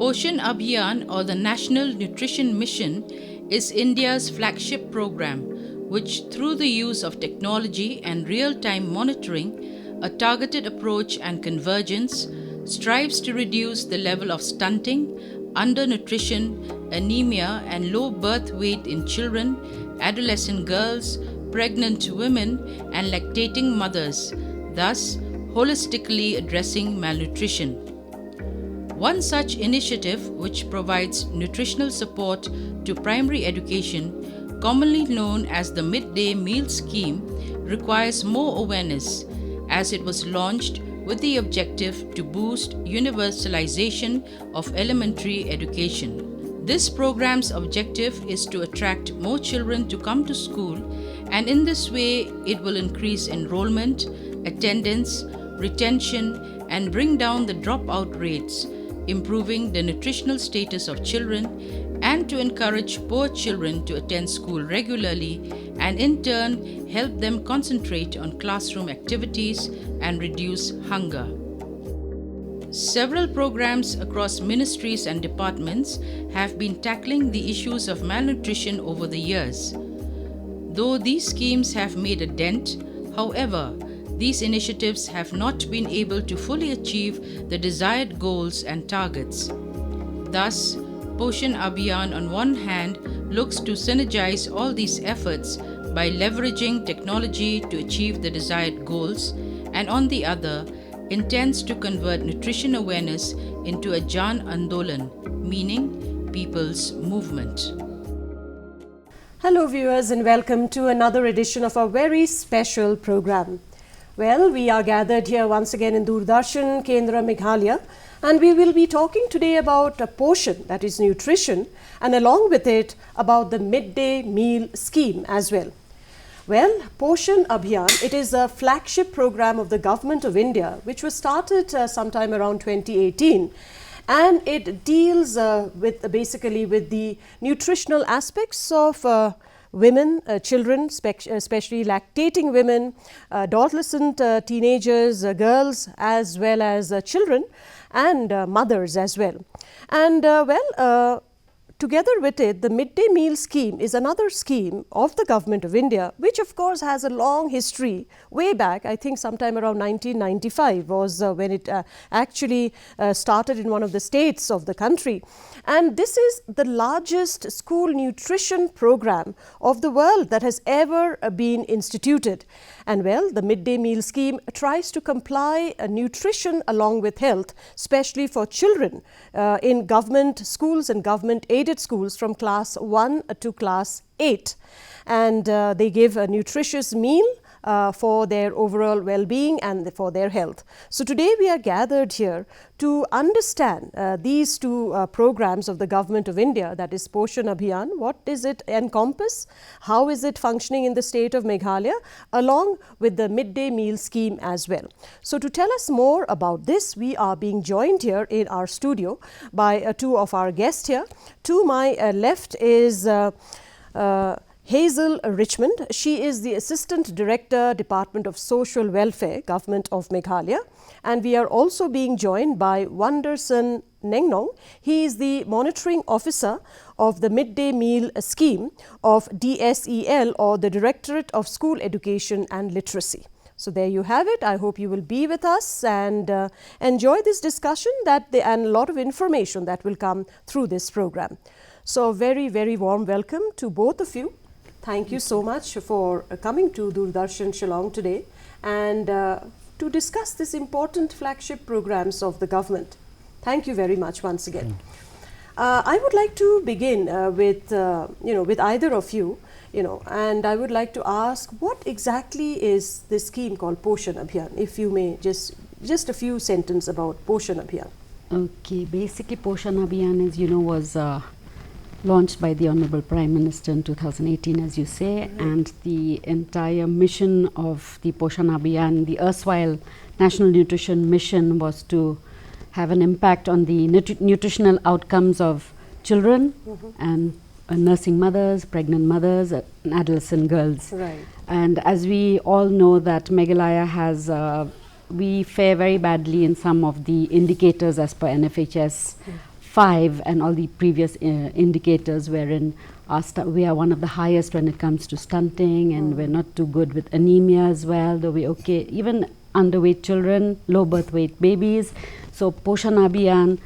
Poshan Abhiyan, or the National Nutrition Mission, is India's flagship program, which through the use of technology and real-time monitoring, a targeted approach and convergence, strives to reduce the level of stunting, undernutrition, anemia and low birth weight in children, adolescent girls, pregnant women and lactating mothers, thus holistically addressing malnutrition. One such initiative, which provides nutritional support to primary education, commonly known as the Midday Meal Scheme, requires more awareness, as it was launched with the objective to boost universalization of elementary education. This program's objective is to attract more children to come to school, and in this way it will increase enrollment, attendance, retention, and bring down the dropout rates, improving the nutritional status of children, and to encourage poor children to attend school regularly and in turn help them concentrate on classroom activities and reduce hunger. Several programs across ministries and departments have been tackling the issues of malnutrition over the years. Though these schemes have made a dent, however, these initiatives have not been able to fully achieve the desired goals and targets. Thus, Poshan Abhiyan on one hand looks to synergize all these efforts by leveraging technology to achieve the desired goals, and on the other, intends to convert nutrition awareness into a Jan Andolan, meaning people's movement. Hello viewers, and welcome to another edition of our very special program. Well, we are gathered here once again in Doordarshan Kendra Meghalaya, and we will be talking today about Poshan, that is nutrition, and along with it about the midday meal scheme as well. Well, Poshan Abhiyan, it is a flagship program of the Government of India, which was started sometime around 2018. And it deals basically with the nutritional aspects of women, children, especially lactating women, adolescent teenagers, girls, as well as children and mothers as well. And together with it, the midday meal scheme is another scheme of the Government of India, which of course has a long history. Way back, I think sometime around 1995 was when it actually started in one of the states of the country. And this is the largest school nutrition program of the world that has ever been instituted. And well, the midday meal scheme tries to comply nutrition along with health, especially for children in government schools and government aided schools from class 1 to class 8. And they give a nutritious meal for their overall well-being and for their health. So today we are gathered here to understand these two programs of the Government of India, that is Poshan Abhiyan. What does it encompass? How is it functioning in the state of Meghalaya, along with the midday meal scheme as well? So to tell us more about this, we are being joined here in our studio by two of our guests here. To my left is Hazel Richmond. She is the Assistant Director, Department of Social Welfare, Government of Meghalaya. And we are also being joined by Wanderson Nengnong. He is the Monitoring Officer of the Midday Meal Scheme of DSEL, or the Directorate of School Education and Literacy. So there you have it. I hope you will be with us and enjoy this discussion and a lot of information that will come through this program. So very, very warm welcome to both of you. Thank you so much for coming to Doordarshan Shillong today and to discuss this important flagship programs of the government. Thank you very much once again. I would like to begin with either of you, and I would like to ask, what exactly is this scheme called Poshan Abhiyan? If you may just a few sentences about Poshan Abhiyan. Okay, basically Poshan Abhiyan, as you know, was launched by the Honorable Prime Minister in 2018, as you say, and the entire mission of the Poshan Abhiyan, the erstwhile National Nutrition Mission, was to have an impact on the nutritional outcomes of children and nursing mothers, pregnant mothers, and adolescent girls. Right. And as we all know that Meghalaya has, we fare very badly in some of the indicators as per NFHS 5 and all the previous indicators wherein we are one of the highest when it comes to stunting, and we're not too good with anemia as well, though we're okay. Even underweight children, low birth weight babies. So Poshan Abhiyan,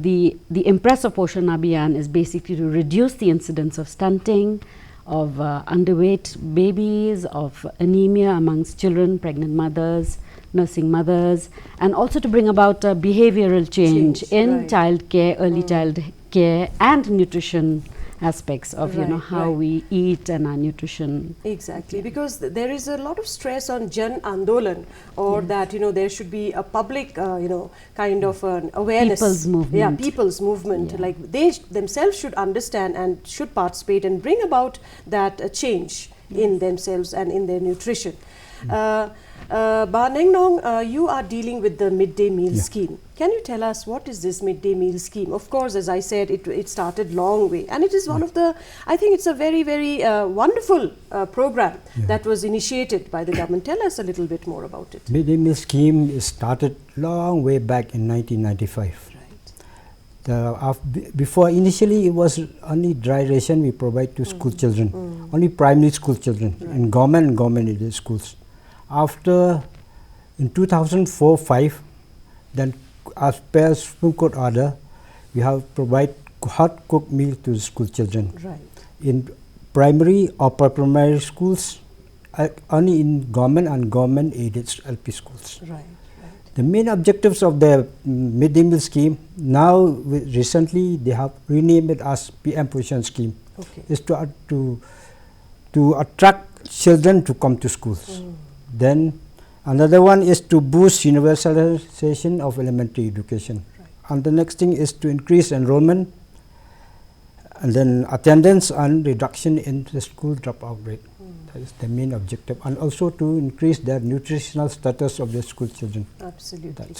the impress of Poshan Abhiyan is basically to reduce the incidence of stunting, of underweight babies, of anemia amongst children, pregnant mothers, nursing mothers, and also to bring about a behavioral change in child care, early child care, and nutrition aspects of how we eat and our nutrition. Exactly, because there is a lot of stress on Jan Andolan, or that there should be a public kind of an awareness, people's movement. People's movement, like they themselves should understand and should participate and bring about that change in themselves and in their nutrition. Ba Neng Nong, you are dealing with the midday meal scheme. Can you tell us what is this midday meal scheme? Of course, as I said, it started long way, and it is one of the, I think it's a very, very wonderful program that was initiated by the government. Tell us a little bit more about it. Midday meal scheme started long way back in 1995. Before, initially it was only dry ration we provide to school children, only primary school children in government aided schools. After, in 2004-05, then as per Supreme Court order, we have provide hot cooked meal to the school children. In primary or primary schools, only in government and government aided LP schools. The main objectives of the midday meal scheme, now recently they have renamed it as PM Poshan scheme, is to attract children to come to schools. Then another one is to boost universalization of elementary education. And the next thing is to increase enrollment, and then attendance and reduction in the school dropout rate. That is the main objective, and also to increase the nutritional status of the school children. Absolutely.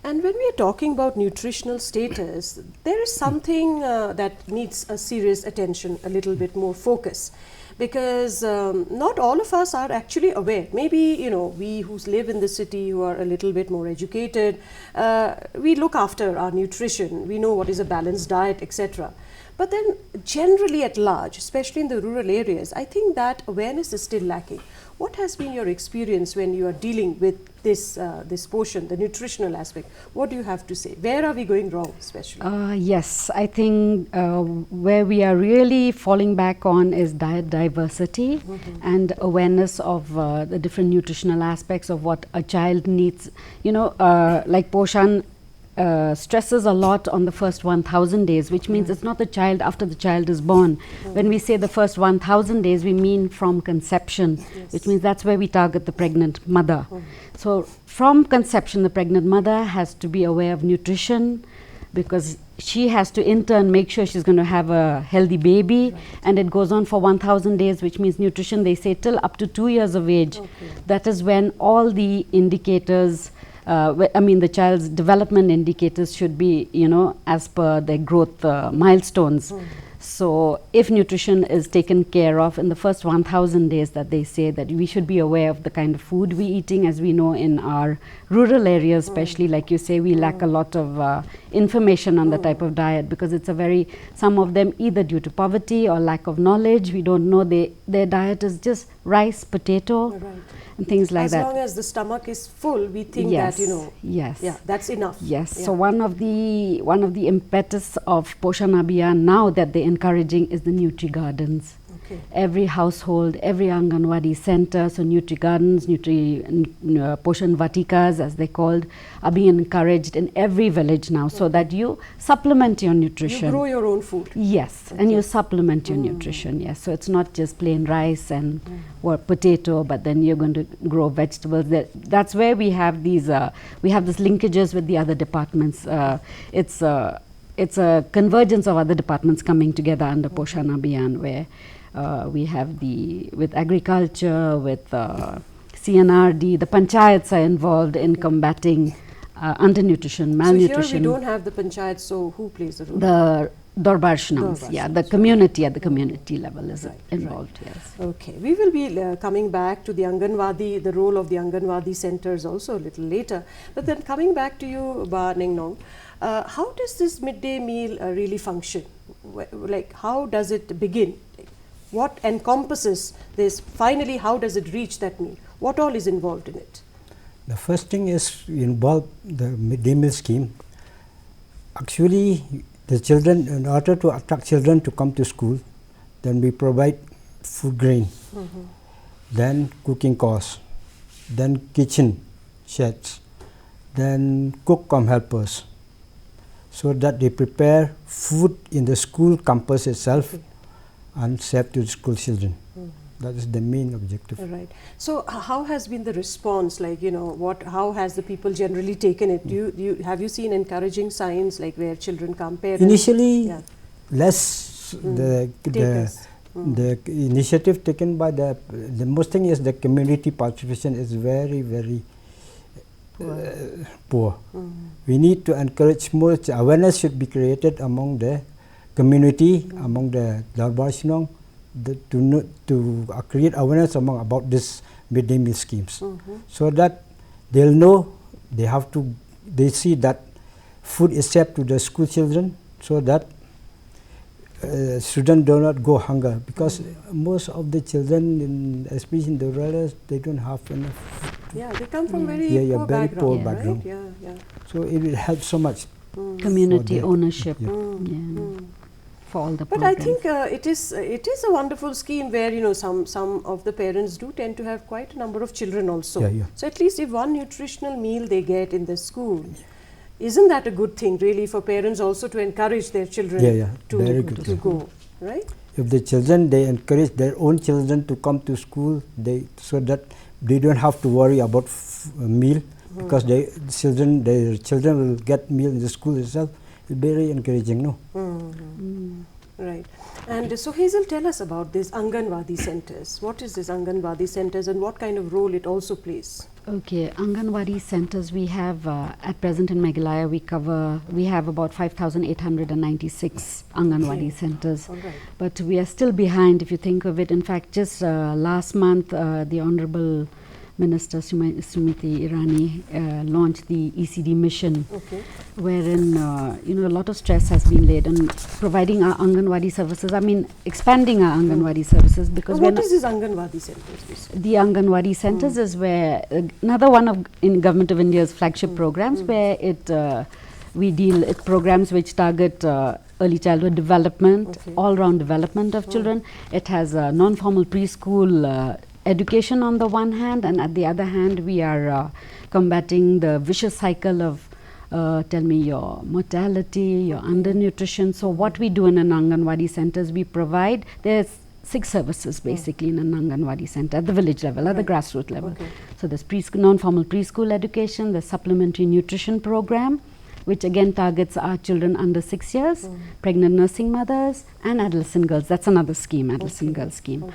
And when we are talking about nutritional status, there is something that needs a serious attention, a little bit more focus. Because not all of us are actually aware. Maybe we who live in the city, who are a little bit more educated, we look after our nutrition, we know what is a balanced diet, etc. But then generally at large, especially in the rural areas, I think that awareness is still lacking. What has been your experience when you are dealing with this portion, the nutritional aspect? What do you have to say? Where are we going wrong especially? Yes, I think where we are really falling back on is diet diversity and awareness of the different nutritional aspects of what a child needs. Like Poshan stresses a lot on the first 1,000 days, which means it's not the child after the child is born. When we say the first 1,000 days, we mean from conception, which means that's where we target the pregnant mother. So from conception, the pregnant mother has to be aware of nutrition, because she has to in turn make sure she's going to have a healthy baby, and it goes on for 1,000 days, which means nutrition, they say, till up to 2 years of age. That is when all the indicators, the child's development indicators should be, as per their growth milestones. So if nutrition is taken care of in the first 1,000 days, that they say that we should be aware of the kind of food we're eating. As we know, in our rural areas especially, like you say, we lack a lot of information on the type of diet, because it's some of them either due to poverty or lack of knowledge, we don't know, their diet is just rice, potato, and things like that. As long as the stomach is full, we think that that's enough. So one of the impetus of Poshan Abhiyan now that they're encouraging is the Nutri Gardens. Every household, every Anganwadi center, so Nutri Gardens, Poshan Vatikas as they're called, are being encouraged in every village now, so that you supplement your nutrition. You grow your own food. Yes, and you supplement your nutrition, so it's not just plain rice and or potato, but then you're going to grow vegetables. That's where we have these, we have this linkages with the other departments. It's a convergence of other departments coming together under Poshan Abhiyan, where we have with agriculture, with CNRD, the panchayats are involved in combating undernutrition, malnutrition. So here we don't have the panchayats, so who plays the role? The Darbar Shnams, the community at the community level is involved, Okay, we will be coming back to the Anganwadi, the role of the Anganwadi centers also a little later. But then coming back to you, Ba Neng Nong, How does this midday meal really function? Like, how does it begin? What encompasses this? Finally, how does it reach that meal? What all is involved in it? The first thing is involve the midday meal scheme. Actually, the children, in order to attract children to come to school, then we provide food grain, then cooking costs, then kitchen sheds, then cook-com helpers, so that they prepare food in the school campus itself and serve to the school children. That is the main objective. Right. So, how has been the response? Like, how has the people generally taken it? Have you seen encouraging signs, like where children come, parents? Initially, less the initiative taken by the most thing is the community participation is very, very poor. We need to encourage more. Awareness should be created among the community, among the Darbar Shinong, to create awareness about this midday meal schemes, so that they'll know they see that food is served to the school children, so that students do not go hunger, because most of the children, especially in the rural areas, they don't have enough. Yeah, they come from very poor background. Right? So it will help so much. Community ownership. For all the programs. But I think it is a wonderful scheme where some of the parents do tend to have quite a number of children also. So at least if one nutritional meal they get in the school, isn't that a good thing really for parents also to encourage their children to go, right? If the children, they encourage their own children to come to school, so that they don't have to worry about meal, because their children will get meal in the school itself. It's very encouraging, no? Right. And so Hazel, tell us about these Anganwadi centers. What is this Anganwadi centers and what kind of role it also plays? Okay, Anganwadi centers we have at present in Meghalaya we have about 5,896 Anganwadi centers. But we are still behind if you think of it. In fact, just last month the Honorable Minister Smriti Irani launched the ECD mission, wherein a lot of stress has been laid on providing our Anganwadi services. I mean, expanding our Anganwadi services, because what is this Anganwadi centers? The Anganwadi centers is where another one of in Government of India's flagship programs, where it programs which target early childhood development, all-round development of children. It has non-formal preschool education on the one hand, and at the other hand we are combating the vicious cycle of your mortality, your undernutrition. So what we do in an Anganwadi centers, we provide, there's 6 services basically in an Anganwadi center at the village level, at the grassroots level. So there's non-formal preschool education, the supplementary nutrition program, which again targets our children under 6 years, pregnant nursing mothers and adolescent girls. That's another scheme, adolescent girl scheme.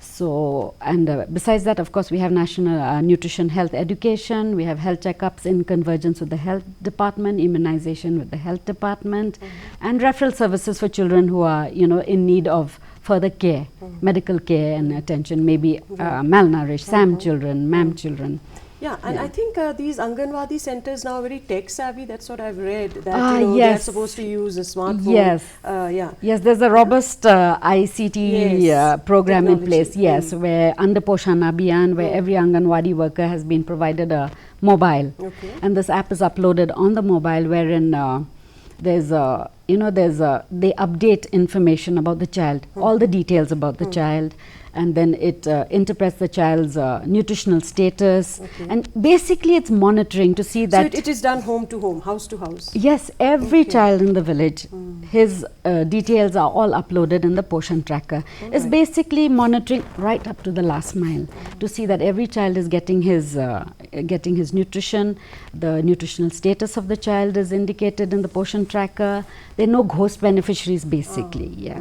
So, and besides that, of course, we have national nutrition health education, we have health checkups in convergence with the health department, immunization with the health department, and referral services for children who are, in need of further care, medical care and attention, maybe malnourished, SAM children, MAM children. Yeah, and I think these Anganwadi centers now are very tech savvy. That's what I've read. That they're supposed to use a smartphone. Yes, there's a robust ICT program in place. Yes, where under Poshan Abhiyan, where every Anganwadi worker has been provided a mobile, and this app is uploaded on the mobile, wherein there's they update information about the child, all the details about the child. And then it interprets the child's nutritional status, and basically it's monitoring to see that. So it is done home to home, house to house. Yes, every child in the village, his details are all uploaded in the Poshan tracker. It's basically monitoring right up to the last mile to see that every child is getting his nutrition. The nutritional status of the child is indicated in the Poshan tracker. There are no ghost beneficiaries basically.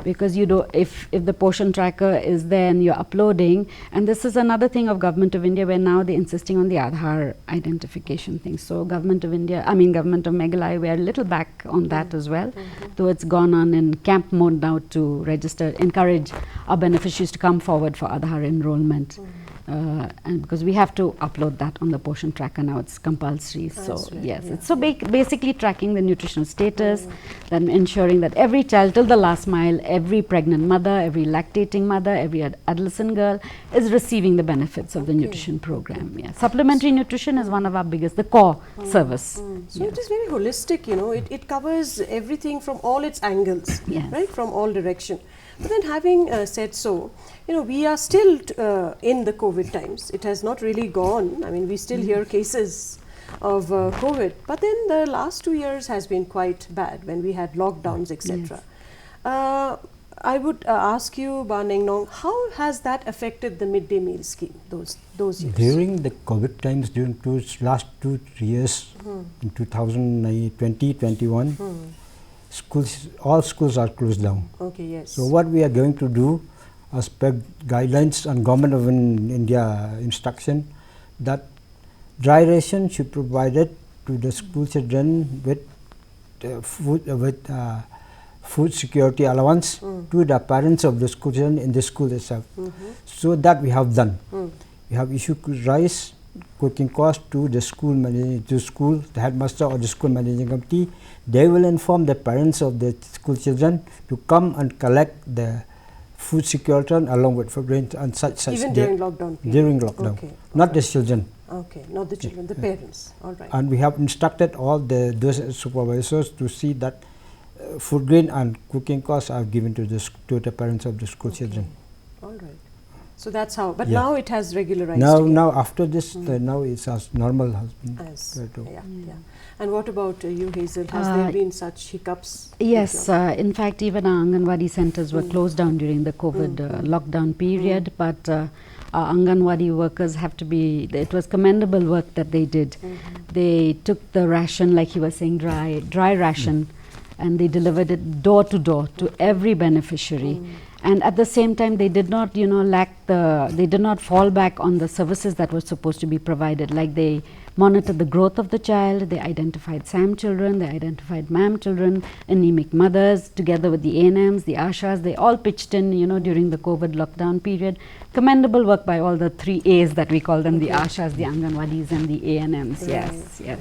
Because if the Poshan tracker is there and you're uploading, and this is another thing of Government of India, where now they're insisting on the Aadhaar identification thing. So Government of Meghalaya, we are a little back on that as well, though it's gone on in camp mode now to register, encourage our beneficiaries to come forward for Aadhaar enrollment. and because we have to upload that on the Poshan tracker now, it's compulsory. So That's right, yes, yeah. it's so basically tracking the nutritional status, then ensuring that every child till the last mile, every pregnant mother, every lactating mother, every adolescent girl is receiving the benefits of the nutrition program. Yeah. Supplementary nutrition is one of our biggest, the core service. So it is very holistic, it covers everything from all its angles, Yes. right, from all direction. But then having said so, we are still in the COVID times. It has not really gone. I mean, we still hear cases of COVID, but then the last 2 years has been quite bad when we had lockdowns, etc. I would ask you, Ba Nengnong, how has that affected the midday meal scheme those years? During the COVID times, during last 2 years, in 2020-21, all schools are closed down. Okay, yes. So what we are going to do, as per guidelines and Government of India instruction, that dry ration should be provided to the school children with food security allowance to the parents of the school children in the school itself. So that we have done. We have issued rice cooking cost to the school the headmaster or the school managing committee. They will inform the parents of the school children to come and collect the food security along with food grains and such. Even during lockdown period? During lockdown. Okay. Not the children. Okay, not the children, the parents. All right. And we have instructed all those supervisors to see that food grain and cooking costs are given to the parents of the school children. All right. So that's how. But Yeah. now it has regularized. again. Now after this, now it's as normal has been. Yeah. And what about you, Hazel? Has there been such hiccups? Yes, in fact, even our Anganwadi centers were closed down during the COVID lockdown period, but our Anganwadi workers have to be, it was commendable work that they did. They took the ration, like he was saying, dry ration, and they delivered it door to door to every beneficiary. And at the same time, they did not, they did not fall back on the services that were supposed to be provided. Like they monitored the growth of the child, they identified SAM children, they identified MAM children, anemic mothers, together with the ANMs, the ASHAs, they all pitched in, during the COVID lockdown period. Commendable work by all the 3 A's that we call them, the ASHAs, the Anganwadis and the ANMs. Yes. Okay.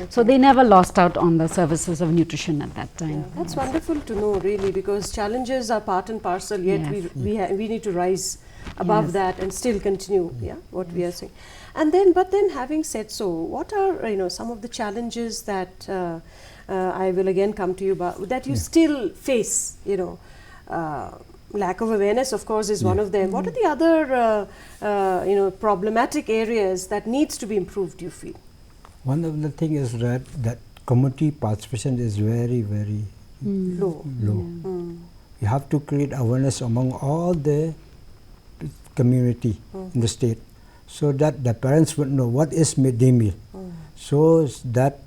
So they never lost out on the services of nutrition at that time. That's wonderful to know, really, because challenges are part and parcel, yet Yes. we need to rise above that and still continue what we are saying. And then, but then having said so, what are some of the challenges that I will again come to you about, that you still face, lack of awareness, of course, is one of them. What are the other problematic areas that needs to be improved, you feel? One of the thing is that community participation is very, very Low. You have to create awareness among all the community in the state, so that the parents would know what is midday meal, so that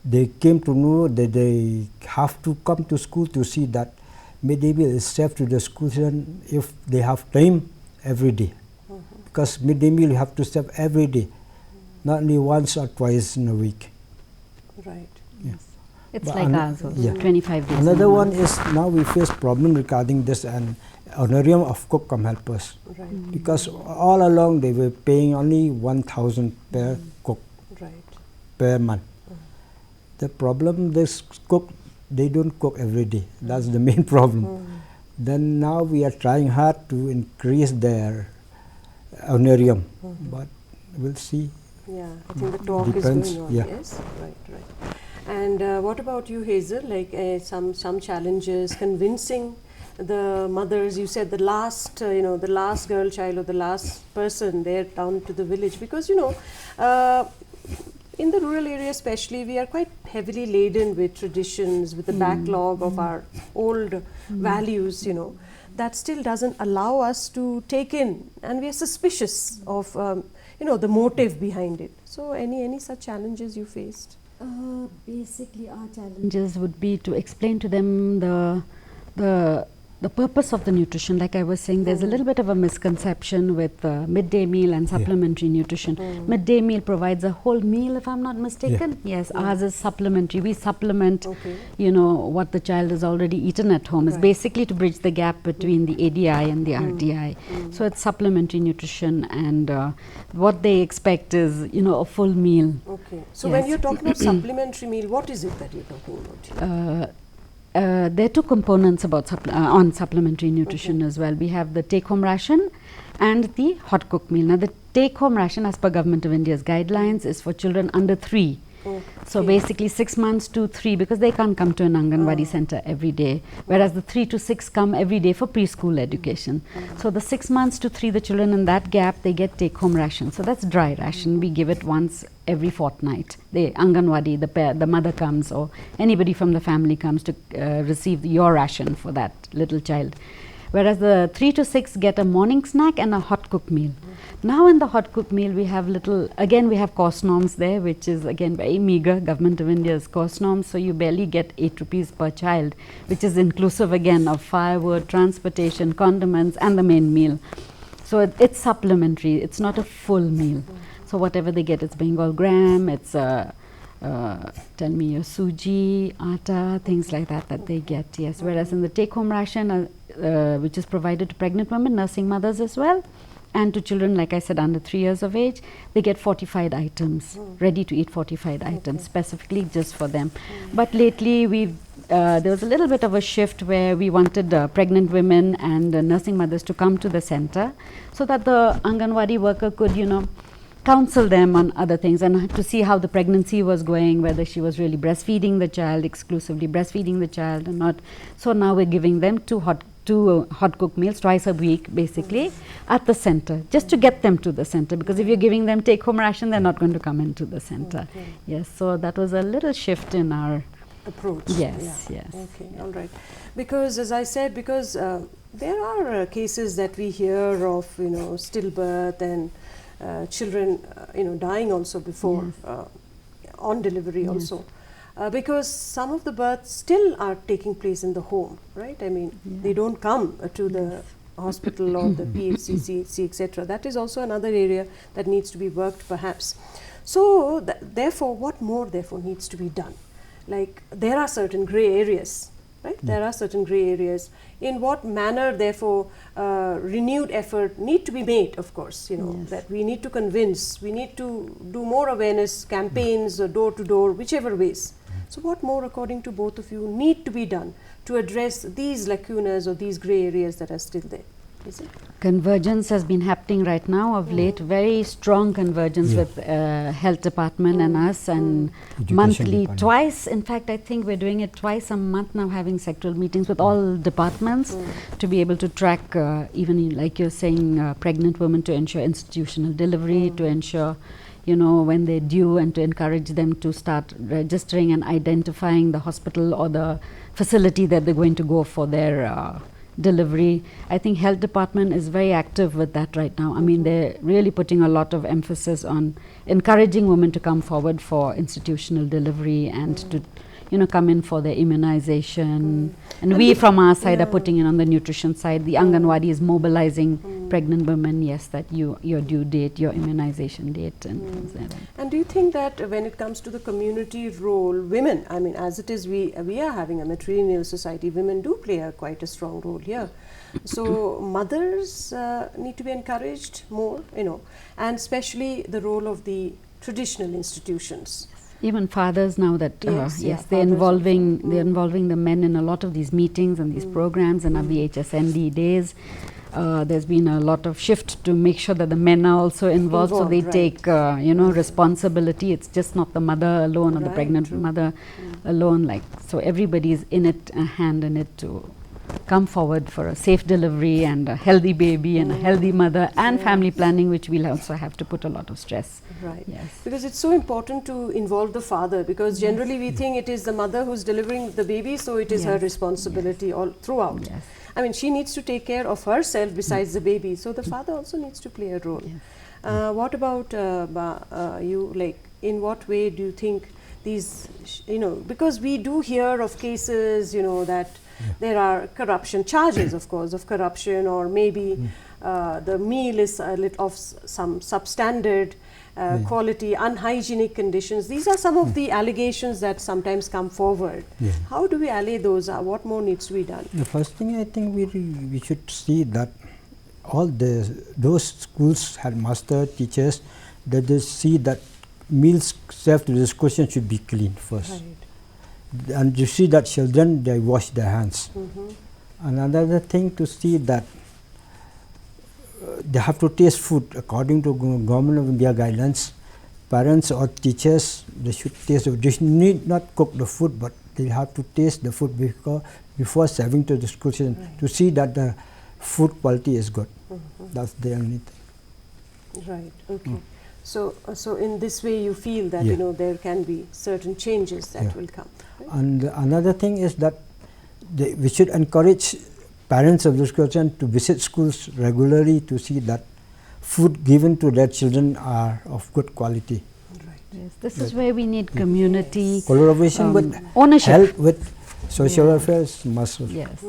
they came to know that they have to come to school to see that midday meal is served to the school children if they have time every day, because midday meal you have to serve every day, not only once or twice in a week. Right. It's But like ours also, 25 days. Another in a one month. is now we face problem regarding this and honorarium of cook cum helpers, Right. because all along they were paying only 1,000 per cook Right. per month. The problem, this cook, they don't cook every day. That's the main problem. Then now we are trying hard to increase their honorarium, but we'll see. Yeah, I think the talk Depends, is going on. yeah. Yes, right. And what about you, Hazel? Like some challenges convincing the mothers. You said the last, the last girl child or the last person there down to the village, because in the rural area especially, we are quite heavily laden with traditions, with the backlog of our old values, that still doesn't allow us to take in, and we are suspicious of, the motive behind it. So any such challenges you faced? Basically, our challenges would be to explain to them the the purpose of the nutrition, like I was saying, there's a little bit of a misconception with midday meal and supplementary nutrition. Midday meal provides a whole meal, if I'm not mistaken. Yes, ours is supplementary. We supplement, you know, what the child has already eaten at home. It's basically to bridge the gap between the ADI and the RDI. So it's supplementary nutrition, and what they expect is, you know, a full meal. Okay. So when you're talking about supplementary meal, what is it that you're talking about here? There are two components about on supplementary nutrition as well. We have the take-home ration and the hot cooked meal. Now, the take-home ration, as per Government of India's guidelines, is for children under 3. So basically 6 months to 3, because they can't come to an Anganwadi center every day, whereas the 3 to 6 come every day for preschool education. So the 6 months to 3, the children in that gap, they get take-home ration. So that's dry ration. We give it once every fortnight. The Anganwadi, the mother comes, or anybody from the family comes to receive your ration for that little child. Whereas the 3 to 6 get a morning snack and a hot cooked meal. Now in the hot cooked meal we have we have cost norms there, which is again very meager, Government of India's cost norms, so you barely get 8 rupees per child, which is inclusive again of firewood, transportation, condiments and the main meal. So it's supplementary, it's not a full meal. So whatever they get, it's Bengal gram, it's tell me your suji, atta, things like that they get, yes. Whereas in the take-home ration, which is provided to pregnant women, nursing mothers as well, and to children, like I said, under 3 years of age, they get fortified items, ready to eat fortified items, specifically just for them. But lately there was a little bit of a shift where we wanted pregnant women and nursing mothers to come to the center, so that the Anganwadi worker could, you know, counsel them on other things and to see how the pregnancy was going, whether she was really breastfeeding the child, exclusively breastfeeding the child or not. So now we're giving them two hot cooked meals twice a week, basically, at the center, just to get them to the center, because if you're giving them take home ration, they're not going to come into the center. Yes, so that was a little shift in our approach. Yes, yes. Okay, all right. Because as I said, because there are cases that we hear of, you know, stillbirth and children, you know, dying also before on delivery also, because some of the births still are taking place in the home, right? I mean, they don't come to the hospital or the PHC, CHC, etc. That is also another area that needs to be worked, perhaps. So therefore, what more therefore needs to be done? Like, there are certain grey areas, right? There are certain grey areas. In what manner, therefore, renewed effort need to be made, of course, you know, that we need to convince, we need to do more awareness campaigns, door to door, whichever ways. So what more, according to both of you, need to be done to address these lacunas or these grey areas that are still there? Is it? Convergence has been happening right now of late, very strong convergence with health department and us, and Education monthly, department. twice, in fact I think we're doing it twice a month now, having sectoral meetings with all departments to be able to track even like you're saying, pregnant women, to ensure institutional delivery, to ensure, you know, when they're due, and to encourage them to start registering and identifying the hospital or the facility that they're going to go for their delivery. I think health department is very active with that right now. I mean, they're really putting a lot of emphasis on encouraging women to come forward for institutional delivery and to, you know, come in for their immunization. And we from our side are putting in on the nutrition side. The Anganwadi is mobilizing pregnant women, yes, that your due date, your immunization date, and things like that. And do you think that when it comes to the community role, women, I mean, as it is, we are having a matrilineal society, women do play quite a strong role here. So mothers need to be encouraged more, you know, and especially the role of the traditional institutions. Even fathers now that they're fathers involving the men in a lot of these meetings and these programs and our VHSND days. There's been a lot of shift to make sure that the men are also involved, so they take you know, responsibility. It's just not the mother alone or the pregnant mother alone, like, so everybody is in it, a hand in it to come forward for a safe delivery and a healthy baby and a healthy mother, and family planning, which we'll also have to put a lot of stress. Right. Yes. Because it's so important to involve the father, because generally we think it is the mother who's delivering the baby, so it is her responsibility all throughout. Yes. I mean, she needs to take care of herself besides the baby, so the father also needs to play a role. What about you, like, in what way do you think these, you know, because we do hear of cases, you know, that there are corruption charges, of course, of corruption, or maybe the meal is a little of some substandard quality, unhygienic conditions. These are some of the allegations that sometimes come forward. How do we allay those? What more needs to be done? The first thing I think we should see that all those schools had master teachers, that they see that meals served to the schools should be clean first. Right. And you see that children, they wash their hands. And another thing to see that they have to taste food according to Government of India guidelines. Parents or teachers, they should taste. They need not cook the food, but they have to taste the food before serving to the school children, to see that the food quality is good. That's the only thing. Right. Okay. So in this way, you feel that there can be certain changes that will come. Right? And another thing is that we should encourage parents of those children to visit schools regularly to see that food given to their children are of good quality. Right. Yes, this is where we need community Collaboration with ownership. help with social affairs must. Yes.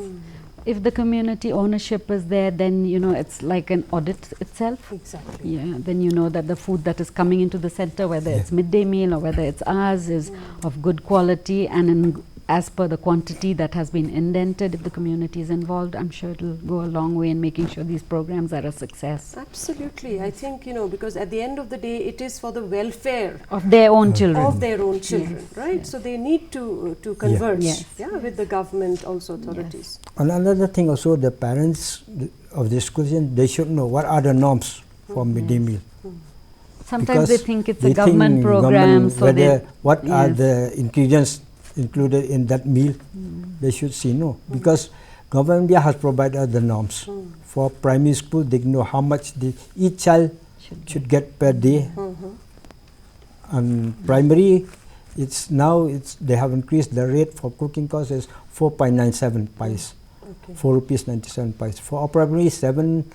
If the community ownership is there, then it's like an audit itself. Exactly. Yeah, then you know that the food that is coming into the center, whether it's midday meal or whether it's ours, is of good quality and as per the quantity that has been indented. If the community is involved, I'm sure it will go a long way in making sure these programs are a success. Absolutely. I think, because at the end of the day, it is for the welfare Of their own children. of their own children, right? So they need to converge with the government also authorities. And another thing also, the parents of the schools, they should know what are the norms for midday meal. Sometimes Because they think it's they a government think program, so they what are the ingredients included in that meal, they should see because Government India has provided the norms for primary school. They know how much each child should get per day, and primary they have increased the rate for cooking cost is 4.97 pice, 4 rupees 97 pice. For primary 7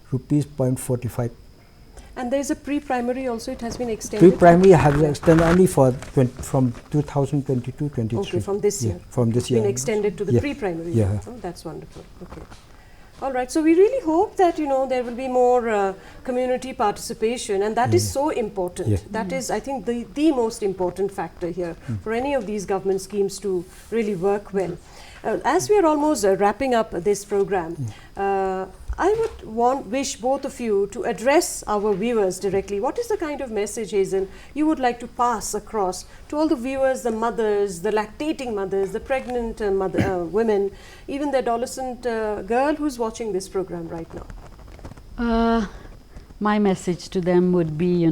rupees 0.45. And there is a pre-primary also, it has been extended? Pre-primary has extended only from 2022-23. Okay, from this year. From this year. Been extended to the pre-primary. Yeah. Oh, that's wonderful. Okay. All right. So we really hope that there will be more community participation, and that is so important. Yeah. That is, I think, the most important factor here for any of these government schemes to really work well. As we are almost wrapping up this program, I would wish both of you to address our viewers directly. What is the kind of message, Hazel, you would like to pass across to all the viewers, the mothers, the lactating mothers, the pregnant women, even the adolescent girl who's watching this program right now? My message to them would be,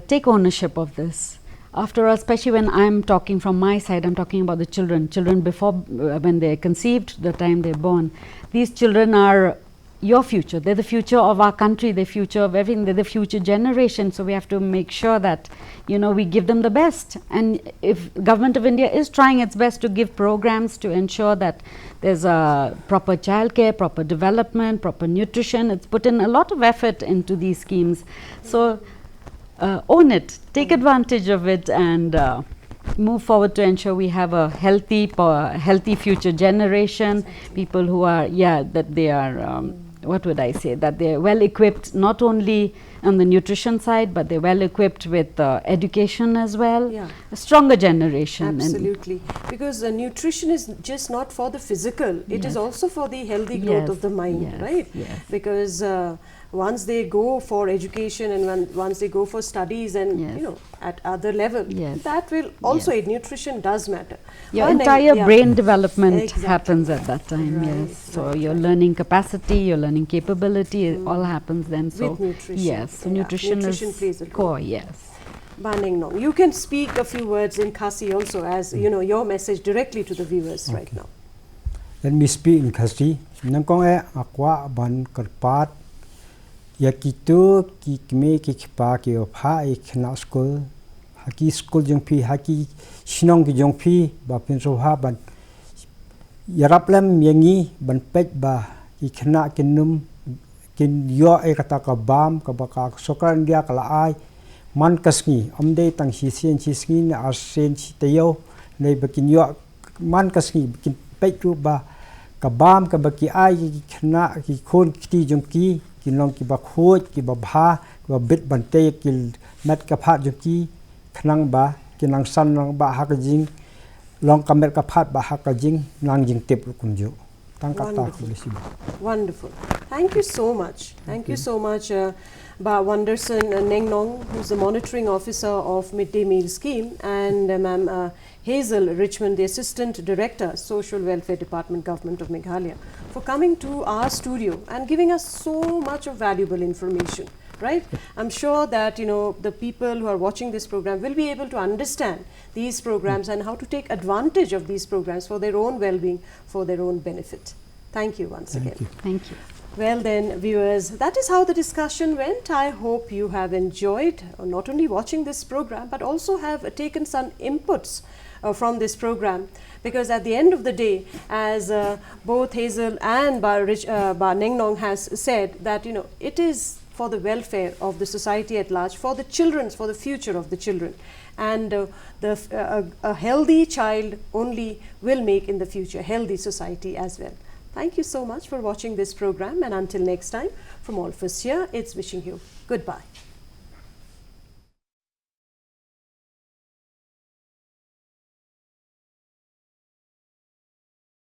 take ownership of this. After all, especially when I'm talking from my side, I'm talking about the children before, when they're conceived, the time they're born. These children are your future. They're the future of our country, the future of everything. They're the future generation. So we have to make sure that, we give them the best. And if Government of India is trying its best to give programs to ensure that there's a proper childcare, proper development, proper nutrition, it's put in a lot of effort into these schemes. So own it, take advantage of it, and move forward to ensure we have a healthy future generation, people who are, that they are, what would I say, that they're well equipped not only on the nutrition side, but they're well equipped with education as well, a stronger generation. Absolutely, because nutrition is just not for the physical, it is also for the healthy growth of the mind, right? Because once they go for education and once they go for studies and at other level, that will also aid. Nutrition does matter. Your entire brain development happens at that time. So your learning capacity, your learning capability, it all happens then. So with nutrition. So nutrition plays a core. Banning you can speak a few words in Khasi also, as your message directly to the viewers right now. Let me speak in Khasi. Nangkong akwa ban karpat yakitu kikme kikpa ki opha ikna school haki school jongpi haki shinong ki jongpi ba pinso ha ban yaraplam yangi ban pet ba ikna kinum kin yo kata ka bam ka baka sokran dia kala ai man kasngi amde tang si sen si sngi na arsen si tayo nei bakin yo man kasngi pek tu ba kabam ka ba ki ai ki khna ki khon ki jong ki long ki ba khoj ki ba bha ki ba bit ban te ki mat ka phat jong ki khnang ba ki nang san nang ba ha ka jing long ka met ka phat ba ha ka jing nang jing tep kun jo tang ka ta ki si ba. Wonderful. Thank you so much. Thank you so much, Ba Wonderson Nengnong, who's the monitoring officer of Midday Meal Scheme, and Ma'am Hazel Richmond, the Assistant Director, Social Welfare Department, Government of Meghalaya, for coming to our studio and giving us so much of valuable information. Right? I'm sure that the people who are watching this program will be able to understand these programs and how to take advantage of these programs for their own well-being, for their own benefit. Thank you once again. Thank you. Well then, viewers, that is how the discussion went. I hope you have enjoyed not only watching this program but also have taken some inputs from this program, because at the end of the day, as both Hazel and Ba Nengnong has said, that it is for the welfare of the society at large, for the future of the children, and a healthy child only will make in the future healthy society as well. Thank you so much for watching this program, and until next time, from all of us here, it's wishing you goodbye.